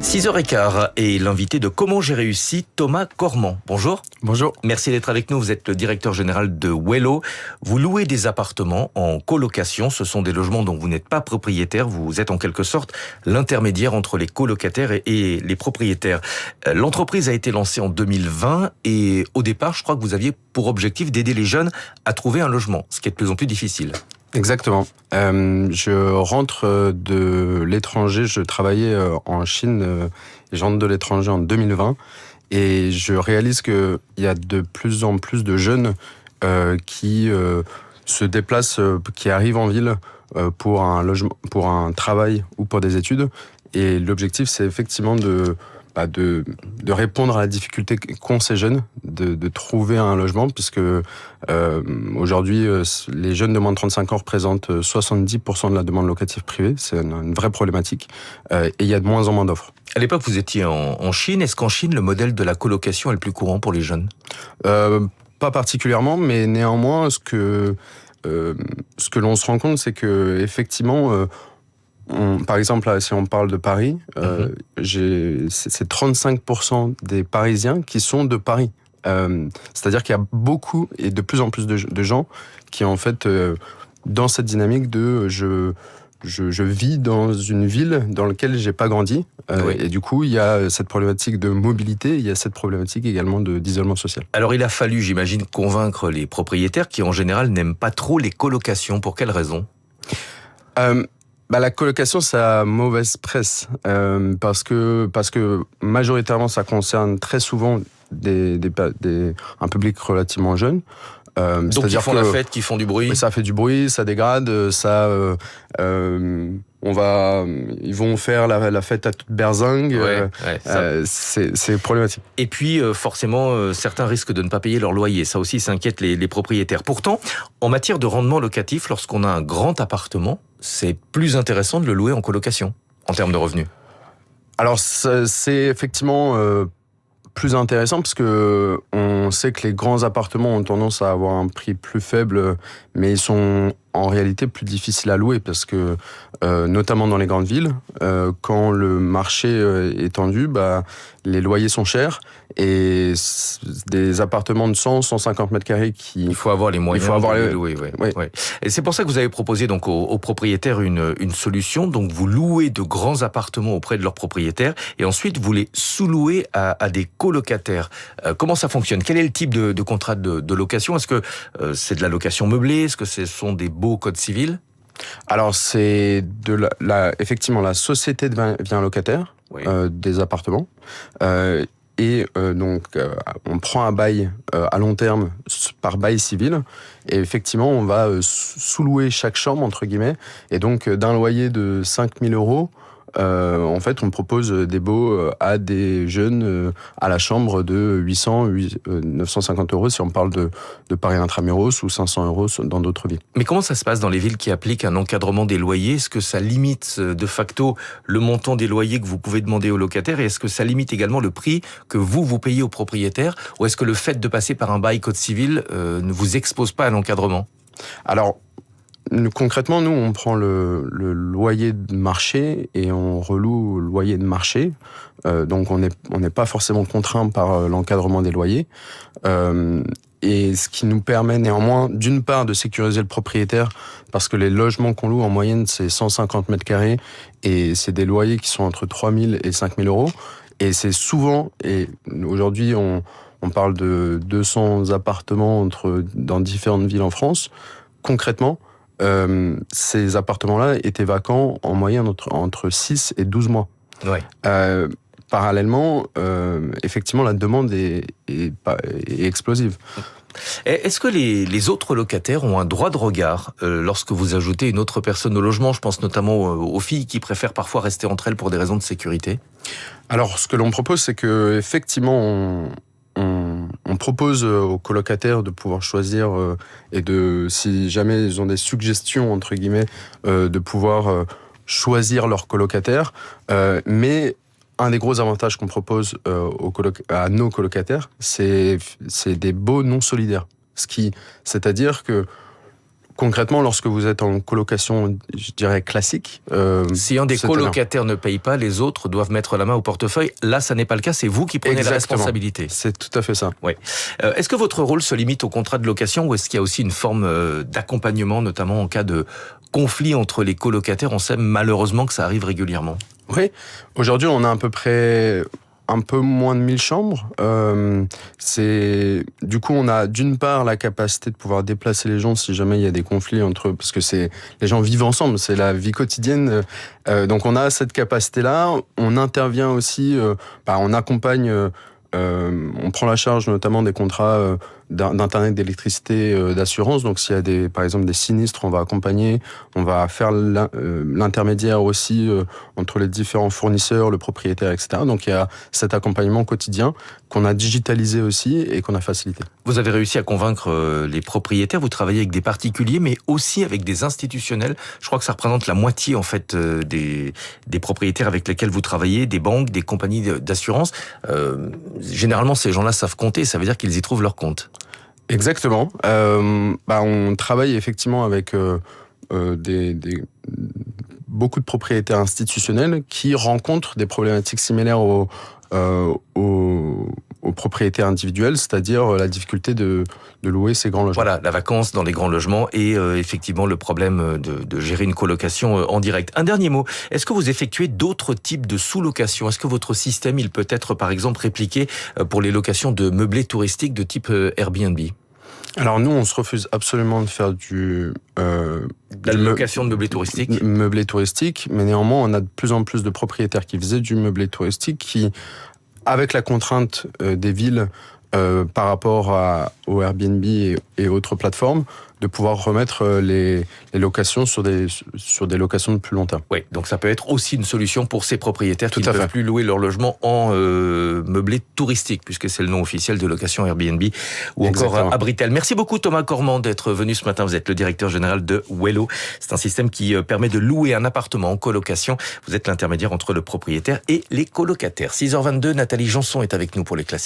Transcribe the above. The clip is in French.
6h15 et l'invité de Comment j'ai réussi, Thomas Cormand. Bonjour. Bonjour. Merci d'être avec nous. Vous êtes le directeur général de Wello. Vous louez des appartements en colocation. Ce sont des logements dont vous n'êtes pas propriétaire. Vous êtes en quelque sorte l'intermédiaire entre les colocataires et les propriétaires. L'entreprise a été lancée en 2020 et au départ, je crois que vous aviez pour objectif d'aider les jeunes à trouver un logement, ce qui est de plus en plus difficile. Exactement. Je rentre de l'étranger, je travaillais en Chine, et je rentre de l'étranger en 2020 et je réalise qu'il y a de plus en plus de jeunes qui se déplacent, qui arrivent en ville pour un logement, pour un travail ou pour des études. Et l'objectif, c'est effectivement de répondre à la difficulté qu'ont ces jeunes de trouver un logement, puisque aujourd'hui, les jeunes de moins de 35 ans représentent 70% de la demande locative privée. C'est une vraie problématique. Et il y a de moins en moins d'offres. À l'époque, vous étiez en Chine. Est-ce qu'en Chine, le modèle de la colocation est le plus courant pour les jeunes ? Pas particulièrement, mais néanmoins, ce que l'on se rend compte, c'est que effectivement, par exemple, là, si on parle de Paris, c'est 35% des Parisiens qui sont de Paris. C'est-à-dire qu'il y a beaucoup et de plus en plus de gens qui, en fait, dans cette dynamique de je vis dans une ville dans laquelle j'ai pas grandi. Oui. Et du coup, il y a cette problématique de mobilité, il y a cette problématique également d'isolement social. Alors, il a fallu, j'imagine, convaincre les propriétaires qui, en général, n'aiment pas trop les colocations. Pour quelles raisons ? La colocation, ça a mauvaise presse, parce que majoritairement, ça concerne très souvent un public relativement jeune. Donc ils font la fête, qui font du bruit. Ça fait du bruit, ça dégrade, ils vont faire la fête à toute berzingue. C'est problématique. Et puis forcément, certains risquent de ne pas payer leur loyer. Ça aussi, ça inquiète les propriétaires. Pourtant, en matière de rendement locatif, lorsqu'on a un grand appartement, c'est plus intéressant de le louer en colocation, en termes de revenus. Alors, c'est effectivement plus intéressant parce que on sait que les grands appartements ont tendance à avoir un prix plus faible, mais ils sont en réalité plus difficiles à louer parce que, notamment dans les grandes villes, quand le marché est tendu, les loyers sont chers et des appartements de 100, 150 mètres carrés il faut avoir les moyens de les louer. Oui. Et c'est pour ça que vous avez proposé donc aux propriétaires une solution. Donc vous louez de grands appartements auprès de leurs propriétaires et ensuite vous les sous-louez à des colocataires. Comment ça fonctionne ? Quel est le type de contrat de location ? Est-ce que c'est de la location meublée ? Est-ce que ce sont des beaux codes civils ? Alors c'est effectivement la société devient locataire des appartements. Donc, on prend un bail à long terme par bail civil et effectivement, on va sous-louer chaque chambre, entre guillemets. Et donc, d'un loyer de 5 000 €, en fait, on propose des baux à des jeunes à la chambre de 950 € si on parle de Paris intramuros ou 500 € dans d'autres villes. Mais comment ça se passe dans les villes qui appliquent un encadrement des loyers ? Est-ce que ça limite de facto le montant des loyers que vous pouvez demander aux locataires ? Et est-ce que ça limite également le prix que vous payez aux propriétaires ? Ou est-ce que le fait de passer par un bail code civil ne vous expose pas à l'encadrement ? Alors, concrètement, nous, on prend le loyer de marché et on reloue le loyer de marché. Donc, on n'est pas forcément contraint par l'encadrement des loyers. Et ce qui nous permet néanmoins, d'une part, de sécuriser le propriétaire, parce que les logements qu'on loue, en moyenne, c'est 150 mètres carrés, et c'est des loyers qui sont entre 3 000 et 5 000 €. Et c'est souvent, et aujourd'hui, on parle de 200 appartements dans différentes villes en France. Concrètement, ces appartements-là étaient vacants en moyenne entre 6 et 12 mois. Ouais. Parallèlement, effectivement, la demande est explosive. Est-ce que les autres locataires ont un droit de regard lorsque vous ajoutez une autre personne au logement ? Je pense notamment aux filles qui préfèrent parfois rester entre elles pour des raisons de sécurité. Alors, ce que l'on propose, c'est que effectivement, on propose aux colocataires de pouvoir choisir si jamais ils ont des suggestions, entre guillemets, de pouvoir choisir leur colocataire. Mais un des gros avantages qu'on propose à nos colocataires, c'est des baux non solidaires. C'est-à-dire que Concrètement, lorsque vous êtes en colocation, je dirais classique... si un des colocataires ne paye pas, les autres doivent mettre la main au portefeuille. Là, ça n'est pas le cas, c'est vous qui prenez la responsabilité. C'est tout à fait ça. Oui. Est-ce que votre rôle se limite au contrat de location ou est-ce qu'il y a aussi une forme d'accompagnement, notamment en cas de conflit entre les colocataires? On sait malheureusement que ça arrive régulièrement. Oui, aujourd'hui on a à peu près un peu moins de 1000 chambres. Du coup, on a d'une part la capacité de pouvoir déplacer les gens si jamais il y a des conflits entre eux, parce que les gens vivent ensemble, c'est la vie quotidienne. Donc on a cette capacité-là. On intervient aussi, on accompagne. On prend la charge notamment des contrats d'internet, d'électricité, d'assurance. Donc s'il y a par exemple des sinistres, on va accompagner, on va faire l'intermédiaire aussi entre les différents fournisseurs, le propriétaire, etc. Donc il y a cet accompagnement quotidien qu'on a digitalisé aussi et qu'on a facilité. Vous avez réussi à convaincre les propriétaires, vous travaillez avec des particuliers mais aussi avec des institutionnels. Je crois que ça représente la moitié en fait des propriétaires avec lesquels vous travaillez, des banques, des compagnies d'assurance. Généralement ces gens-là savent compter, ça veut dire qu'ils y trouvent leur compte. Exactement. On travaille effectivement avec beaucoup de propriétaires institutionnels qui rencontrent des problématiques similaires aux propriétaires individuels, c'est-à-dire la difficulté de louer ces grands logements. Voilà, la vacance dans les grands logements et effectivement le problème de gérer une colocation en direct. Un dernier mot, est-ce que vous effectuez d'autres types de sous-location? Est-ce que votre système, il peut être par exemple répliqué pour les locations de meublés touristiques de type Airbnb? Alors nous, on se refuse absolument de faire la location de meublés touristiques. Meublé touristique, mais néanmoins, on a de plus en plus de propriétaires qui faisaient du meublé touristique qui, avec la contrainte des villes par rapport au Airbnb et autres plateformes, de pouvoir remettre les locations sur des locations de plus long terme. Oui, donc ça peut être aussi une solution pour ces propriétaires qui ne peuvent fait. plus louer leur logement en meublé touristique, puisque c'est le nom officiel de location Airbnb ou Exactement. encore Abritel. Merci beaucoup Thomas Cormand d'être venu ce matin. Vous êtes le directeur général de Wello. C'est un système qui permet de louer un appartement en colocation. Vous êtes l'intermédiaire entre le propriétaire et les colocataires. 6h22, Nathalie Janson est avec nous pour les classiques.